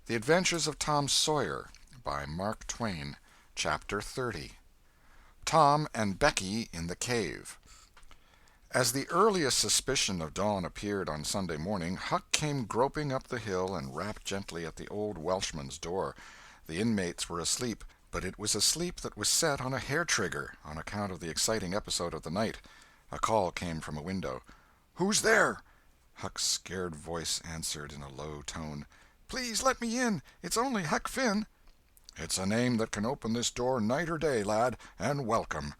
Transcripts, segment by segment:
The Adventures of Tom Sawyer by Mark Twain. Chapter 30. Tom and Becky in the Cave. As the earliest suspicion of dawn appeared on Sunday morning, Huck came groping up the hill and rapped gently at the old Welshman's door. The inmates were asleep, but it was a sleep that was set on a hair-trigger on account of the exciting episode of the night. A call came from a window. "Who's there?" Huck's scared voice answered in a low tone. "Please let me in. It's only Huck Finn." "It's a name that can open this door night or day, lad, and welcome."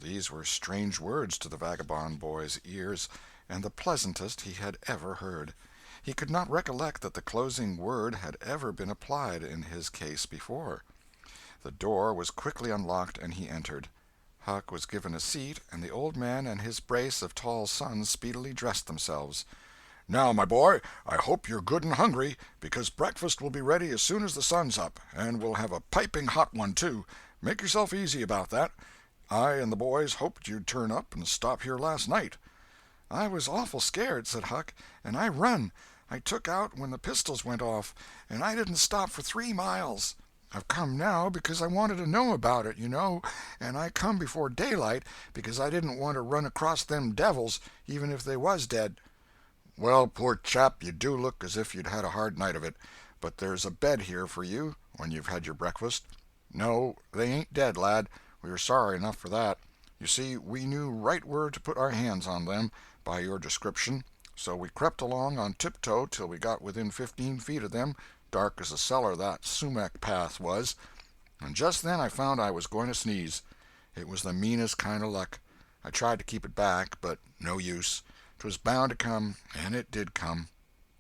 These were strange words to the vagabond boy's ears, and the pleasantest he had ever heard. He could not recollect that the closing word had ever been applied in his case before. The door was quickly unlocked, and he entered. Huck was given a seat, and the old man and his brace of tall sons speedily dressed themselves. "Now, my boy, I hope you're good and hungry, because breakfast will be ready as soon as the sun's up, and we'll have a piping hot one, too. Make yourself easy about that. I and the boys hoped you'd turn up and stop here last night." "I was awful scared," said Huck, "and I run. I took out when the pistols went off, and I didn't stop for 3 miles. I've come now because I wanted to know about it, you know, and I come before daylight because I didn't want to run across them devils, even if they was dead." "Well, poor chap, you do look as if you'd had a hard night of it. But there's a bed here for you when you've had your breakfast. No, they ain't dead, lad. We were sorry enough for that. You see, we knew right where to put our hands on them, by your description, so we crept along on tiptoe till we got within 15 feet of them, dark as a cellar that sumac path was, and just then I found I was going to sneeze. It was the meanest kind of luck. I tried to keep it back, but no use. 'Twas bound to come, and it did come.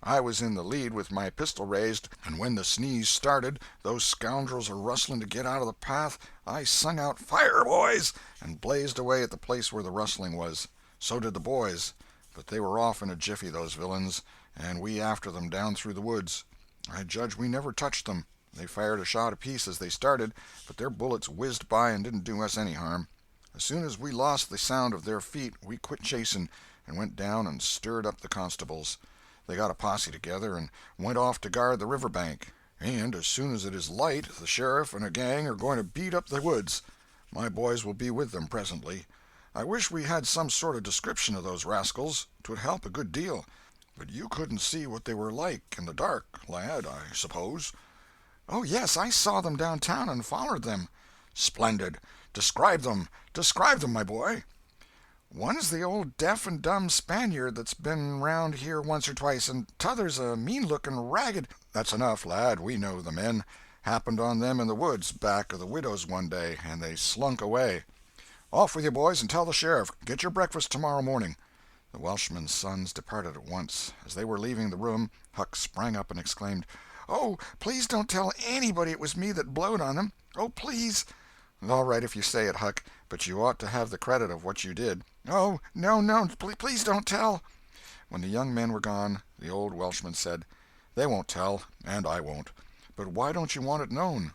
I was in the lead with my pistol raised, and when the sneeze started, those scoundrels a-rustling to get out of the path, I sung out, 'Fire, boys!' and blazed away at the place where the rustling was. So did the boys, but they were off in a jiffy, those villains, and we after them down through the woods. I judge we never touched them. They fired a shot apiece as they started, but their bullets whizzed by and didn't do us any harm. As soon as we lost the sound of their feet, we quit chasing, and went down and stirred up the constables. They got a posse together and went off to guard the river bank, and as soon as it is light the sheriff and a gang are going to beat up the woods. My boys will be with them presently. I wish we had some sort of description of those rascals. 'Twould help a good deal. But you couldn't see what they were like in the dark, lad, I suppose?" "Oh, yes, I saw them downtown and followed them." "Splendid. Describe them. Describe them, my boy." "One's the old deaf and dumb Spaniard that's been round here once or twice, and t'other's a mean-looking, ragged—" "That's enough, lad. We know the men. Happened on them in the woods back of the widow's one day, and they slunk away. Off with you, boys, and tell the sheriff. Get your breakfast tomorrow morning." The Welshman's sons departed at once. As they were leaving the room, Huck sprang up and exclaimed, "Oh, please don't tell anybody it was me that blowed on them. Oh, please." "All right if you say it, Huck, but you ought to have the credit of what you did." "Oh, no, please don't tell." When the young men were gone, the old Welshman said, "They won't tell, and I won't. But why don't you want it known?"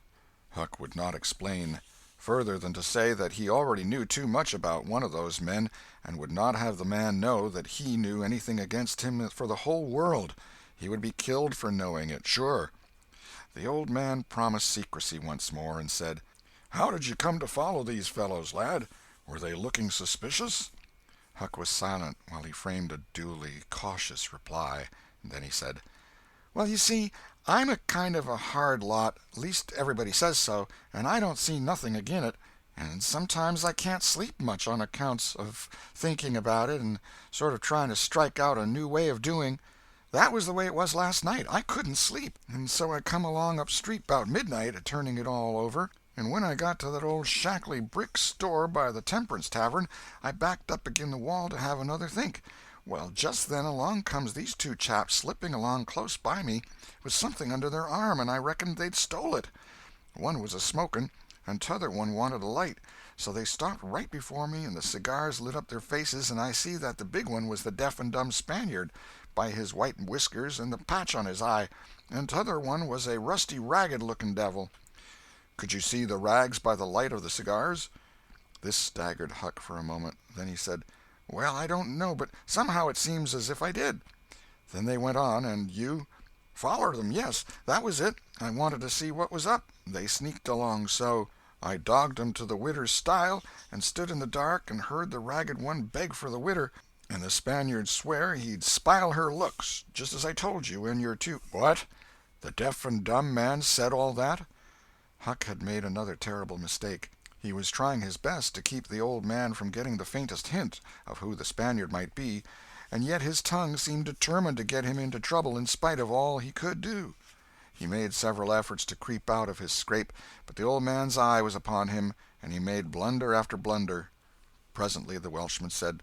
Huck would not explain, further than to say that he already knew too much about one of those men, and would not have the man know that he knew anything against him for the whole world. He would be killed for knowing it, sure. The old man promised secrecy once more, and said, "How did you come to follow these fellows, lad? Were they looking suspicious?" Huck was silent while he framed a duly cautious reply. Then he said, "Well, you see, I'm a kind of a hard lot, least everybody says so, and I don't see nothing agin it, and sometimes I can't sleep much on accounts of thinking about it and sort of trying to strike out a new way of doing. That was the way it was last night. I couldn't sleep, and so I come along up street 'bout midnight, a-turning it all over, and when I got to that old shackly brick store by the Temperance Tavern, I backed up agin the wall to have another think. Well, just then along comes these 2 chaps slipping along close by me, with something under their arm, and I reckoned they'd stole it. One was a-smoking, and t'other one wanted a light, so they stopped right before me, and the cigars lit up their faces, and I see that the big one was the deaf and dumb Spaniard, by his white whiskers and the patch on his eye, and t'other one was a rusty, ragged-looking devil." "Could you see the rags by the light of the cigars?" This staggered Huck for a moment. Then he said, "Well, I don't know, but somehow it seems as if I did." Then they went on. "And you?" Foller them, yes, that was it. I wanted to see what was up. They sneaked along so. I dogged 'em to the widder's stile, and stood in the dark and heard the ragged one beg for the widder, and the Spaniard swear he'd spile her looks, just as I told you, and your two—" "What? The deaf and dumb man said all that?" Huck had made another terrible mistake. He was trying his best to keep the old man from getting the faintest hint of who the Spaniard might be, and yet his tongue seemed determined to get him into trouble in spite of all he could do. He made several efforts to creep out of his scrape, but the old man's eye was upon him, and he made blunder after blunder. Presently the Welshman said,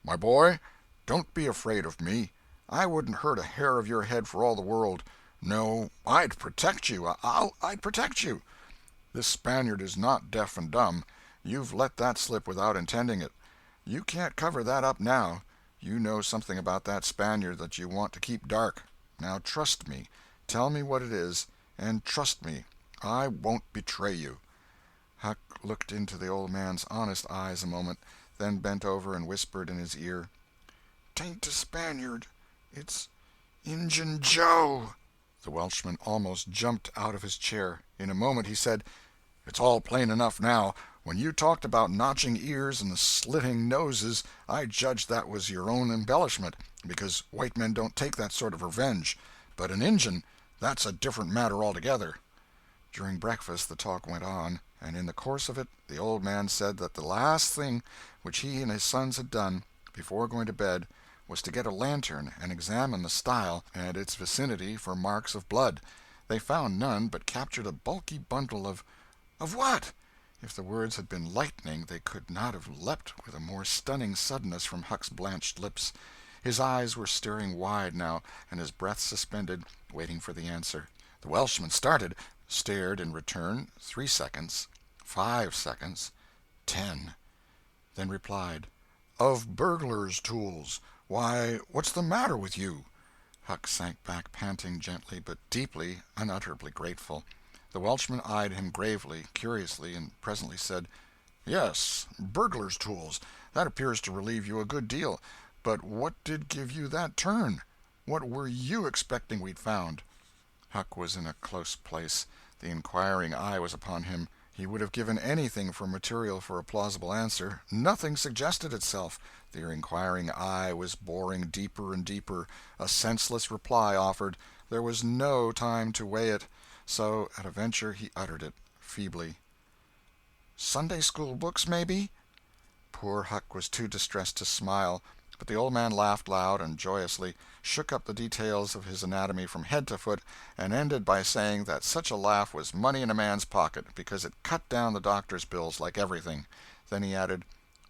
"My boy, don't be afraid of me. I wouldn't hurt a hair of your head for all the world. No, I'd protect you. I'd protect you. This Spaniard is not deaf and dumb. You've let that slip without intending it. You can't cover that up now. You know something about that Spaniard that you want to keep dark. Now trust me. Tell me what it is, and trust me. I won't betray you." Huck looked into the old man's honest eyes a moment, then bent over and whispered in his ear, "'Tain't a Spaniard. It's Injun Joe." The Welshman almost jumped out of his chair. In a moment he said, "It's all plain enough now. When you talked about notching ears and slitting noses, I judged that was your own embellishment, because white men don't take that sort of revenge. But an Injun, that's a different matter altogether." During breakfast the talk went on, and in the course of it the old man said that the last thing which he and his sons had done, before going to bed, was to get a lantern and examine the stile and its vicinity for marks of blood. They found none, but captured a bulky bundle of what? If the words had been lightning they could not have leapt with a more stunning suddenness from Huck's blanched lips. His eyes were staring wide now, and his breath suspended, waiting for the answer. The Welshman started, stared in return 3 seconds, 5 seconds, 10, then replied, "Of burglars' tools. Why, what's the matter with you?" Huck sank back, panting gently, but deeply, unutterably grateful. The Welshman eyed him gravely, curiously, and presently said, "Yes, burglars' tools. That appears to relieve you a good deal. But what did give you that turn? What were you expecting we'd found?" Huck was in a close place. The inquiring eye was upon him. He would have given anything for material for a plausible answer. Nothing suggested itself. The inquiring eye was boring deeper and deeper. A senseless reply offered. There was no time to weigh it. So, at a venture, he uttered it, feebly. "Sunday school books, maybe?" Poor Huck was too distressed to smile, but the old man laughed loud and joyously, shook up the details of his anatomy from head to foot, and ended by saying that such a laugh was money in a man's pocket, because it cut down the doctor's bills like everything. Then he added,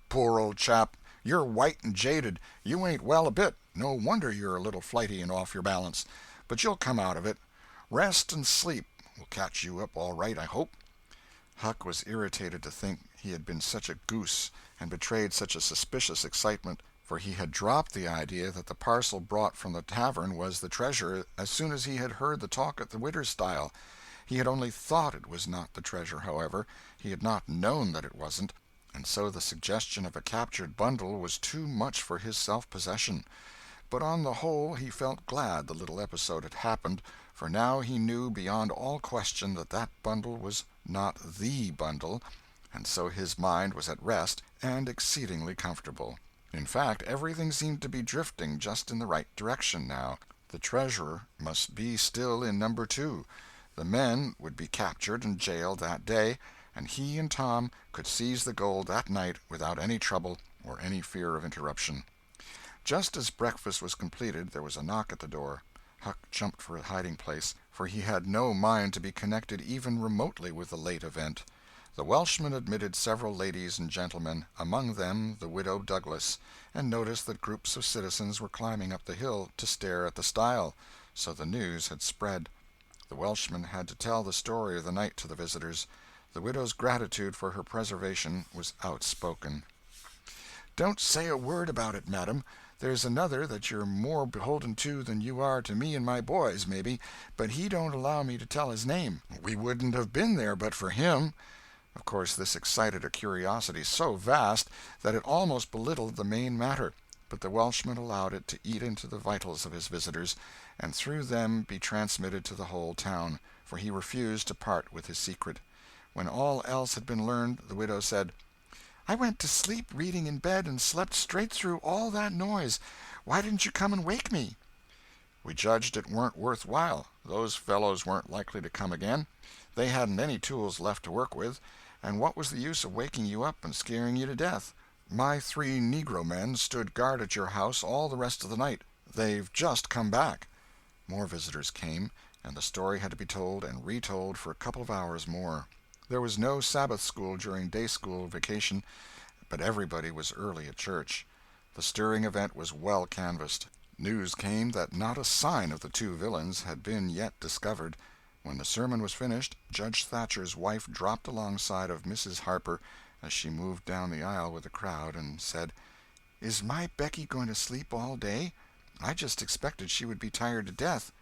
"Poor old chap, you're white and jaded. You ain't well a bit. No wonder you're a little flighty and off your balance. But you'll come out of it. Rest and sleep will catch you up all right, I hope." Huck was irritated to think he had been such a goose and betrayed such a suspicious excitement, for he had dropped the idea that the parcel brought from the tavern was the treasure as soon as he had heard the talk at the widder's stile. He had only thought it was not the treasure, however. He had not known that it wasn't, and so the suggestion of a captured bundle was too much for his self-possession. But on the whole he felt glad the little episode had happened, for now he knew beyond all question that that bundle was not the bundle, and so his mind was at rest and exceedingly comfortable. In fact, everything seemed to be drifting just in the right direction now. The treasure must be still in number 2. The men would be captured and jailed that day, and he and Tom could seize the gold that night without any trouble or any fear of interruption. Just as breakfast was completed there was a knock at the door. Huck jumped for a hiding-place, for he had no mind to be connected even remotely with the late event. The Welshman admitted several ladies and gentlemen, among them the widow Douglas, and noticed that groups of citizens were climbing up the hill to stare at the stile. So the news had spread. The Welshman had to tell the story of the night to the visitors. The widow's gratitude for her preservation was outspoken. "Don't say a word about it, madam. There's another that you're more beholden to than you are to me and my boys, maybe, but he don't allow me to tell his name. We wouldn't have been there but for him." Of course this excited a curiosity so vast that it almost belittled the main matter, but the Welshman allowed it to eat into the vitals of his visitors, and through them be transmitted to the whole town, for he refused to part with his secret. When all else had been learned, the widow said, "I went to sleep reading in bed and slept straight through all that noise. Why didn't you come and wake me?" "We judged it weren't worth while. Those fellows weren't likely to come again. They hadn't any tools left to work with, and what was the use of waking you up and scaring you to death? My 3 negro men stood guard at your house all the rest of the night. They've just come back." More visitors came, and the story had to be told and retold for a couple of hours more. There was no Sabbath school during day school vacation, but everybody was early at church. The stirring event was well canvassed. News came that not a sign of the 2 villains had been yet discovered. When the sermon was finished, Judge Thatcher's wife dropped alongside of Mrs. Harper as she moved down the aisle with the crowd, and said, "Is my Becky going to sleep all day? I just expected she would be tired to death."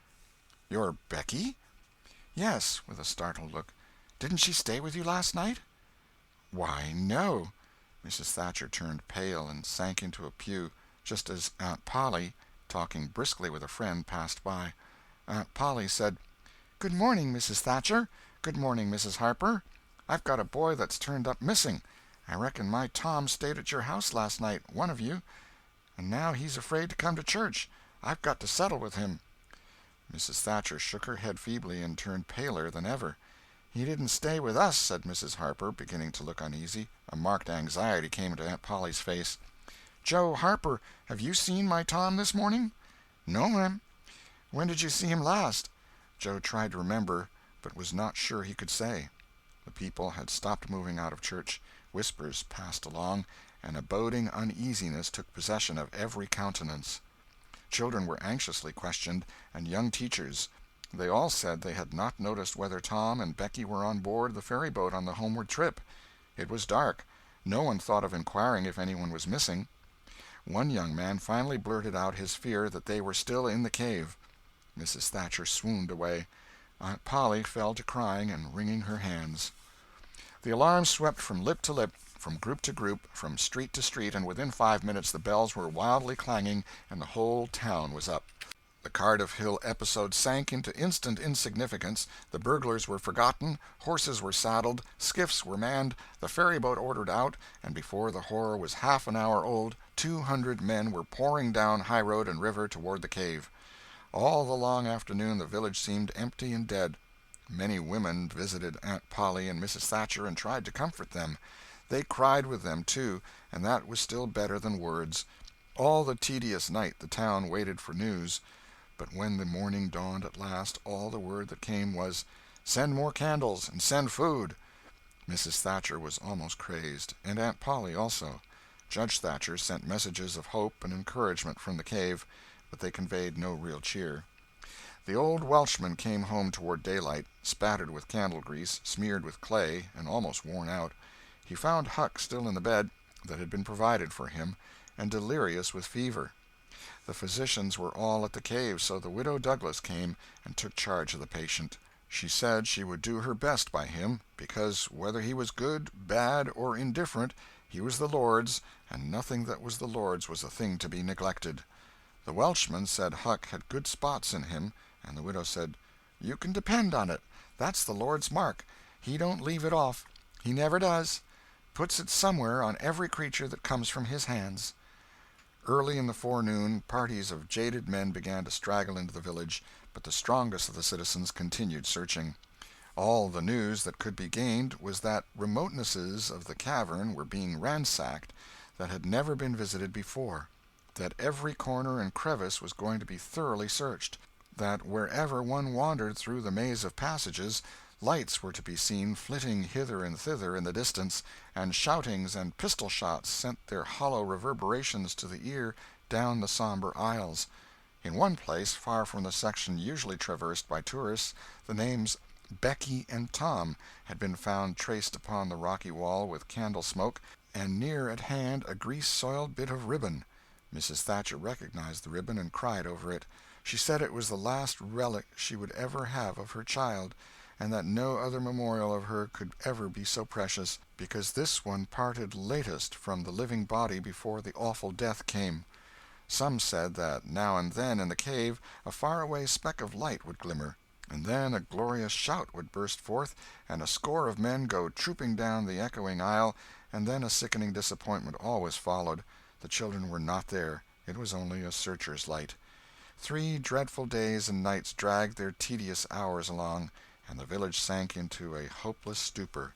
"Your Becky?" "Yes," with a startled look. "Didn't she stay with you last night?" "Why, no." Mrs. Thatcher turned pale and sank into a pew, just as Aunt Polly, talking briskly with a friend, passed by. Aunt Polly said, "Good morning, Mrs. Thatcher. Good morning, Mrs. Harper. I've got a boy that's turned up missing. I reckon my Tom stayed at your house last night, one of you, and now he's afraid to come to church. I've got to settle with him." Mrs. Thatcher shook her head feebly and turned paler than ever. "He didn't stay with us," said Mrs. Harper, beginning to look uneasy. A marked anxiety came into Aunt Polly's face. "Joe Harper, have you seen my Tom this morning?" "No, ma'am." "When did you see him last?" Joe tried to remember, but was not sure he could say. The people had stopped moving out of church. Whispers passed along, and a boding uneasiness took possession of every countenance. Children were anxiously questioned, and young teachers. They all said they had not noticed whether Tom and Becky were on board the ferry boat on the homeward trip. It was dark. No one thought of inquiring if anyone was missing. One young man finally blurted out his fear that they were still in the cave. Mrs. Thatcher swooned away. Aunt Polly fell to crying and wringing her hands. The alarm swept from lip to lip, from group to group, from street to street, and within 5 minutes the bells were wildly clanging and the whole town was up. The Cardiff Hill episode sank into instant insignificance. The burglars were forgotten, horses were saddled, skiffs were manned, the ferryboat ordered out, and before the horror was half an hour old 200 men were pouring down high road and river toward the cave. All the long afternoon the village seemed empty and dead. Many women visited Aunt Polly and Mrs. Thatcher and tried to comfort them. They cried with them, too, and that was still better than words. All the tedious night the town waited for news. But when the morning dawned at last, all the word that came was, "Send more candles and send food." Mrs. Thatcher was almost crazed, and Aunt Polly also. Judge Thatcher sent messages of hope and encouragement from the cave, but they conveyed no real cheer. The old Welshman came home toward daylight, spattered with candle grease, smeared with clay, and almost worn out. He found Huck still in the bed that had been provided for him, and delirious with fever. The physicians were all at the cave, so the Widow Douglas came and took charge of the patient. She said she would do her best by him, because whether he was good, bad, or indifferent, he was the Lord's, and nothing that was the Lord's was a thing to be neglected. The Welshman said Huck had good spots in him, and the widow said, "You can depend on it. That's the Lord's mark. He don't leave it off. He never does. Puts it somewhere on every creature that comes from his hands." Early in the forenoon, parties of jaded men began to straggle into the village, but the strongest of the citizens continued searching. All the news that could be gained was that remotenesses of the cavern were being ransacked that had never been visited before, that every corner and crevice was going to be thoroughly searched, that wherever one wandered through the maze of passages, lights were to be seen flitting hither and thither in the distance, and shoutings and pistol-shots sent their hollow reverberations to the ear down the somber aisles. In one place, far from the section usually traversed by tourists, the names Becky and Tom had been found traced upon the rocky wall with candle smoke, and near at hand a grease-soiled bit of ribbon. Mrs. Thatcher recognized the ribbon and cried over it. She said it was the last relic she would ever have of her child, and that no other memorial of her could ever be so precious, because this one parted latest from the living body before the awful death came. Some said that now and then in the cave a far-away speck of light would glimmer, and then a glorious shout would burst forth, and a score of men go trooping down the echoing aisle, and then a sickening disappointment always followed. The children were not there. It was only a searcher's light. 3 dreadful days and nights dragged their tedious hours along, and the village sank into a hopeless stupor.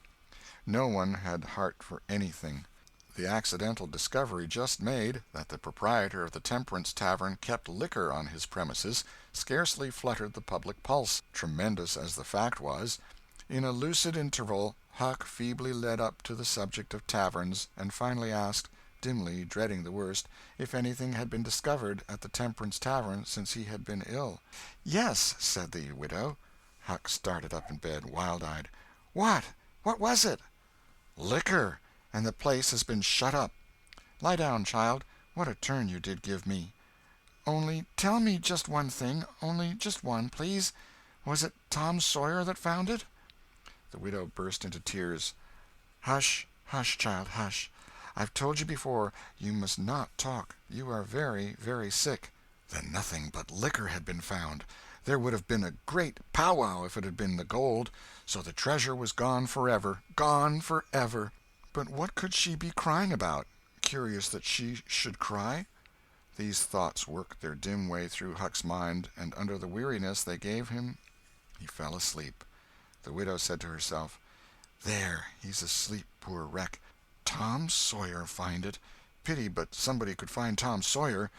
No one had heart for anything. The accidental discovery just made, that the proprietor of the Temperance Tavern kept liquor on his premises, scarcely fluttered the public pulse, tremendous as the fact was. In a lucid interval, Huck feebly led up to the subject of taverns, and finally asked, dimly dreading the worst, if anything had been discovered at the Temperance Tavern since he had been ill. "Yes," said the widow. Huck started up in bed, wild-eyed. "What? What was it?" "Liquor, and the place has been shut up." "Lie down, child. What a turn you did give me. Only tell me just one thing, only just one, please. Was it Tom Sawyer that found it?" The widow burst into tears. "Hush, hush, child, hush. I've told you before, you must not talk. You are very, very sick." Then nothing but liquor had been found. There would have been a great powwow if it had been the gold. So the treasure was gone forever, gone forever. But what could she be crying about? Curious that she should cry. These thoughts worked their dim way through Huck's mind, and under the weariness they gave him he fell asleep. The widow said to herself, "There, he's asleep, poor wreck. Tom Sawyer find it. Pity but somebody could find Tom Sawyer.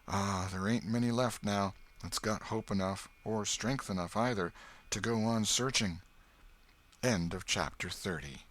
Ah, there ain't many left now that's got hope enough, or strength enough either, to go on searching." End of chapter 30.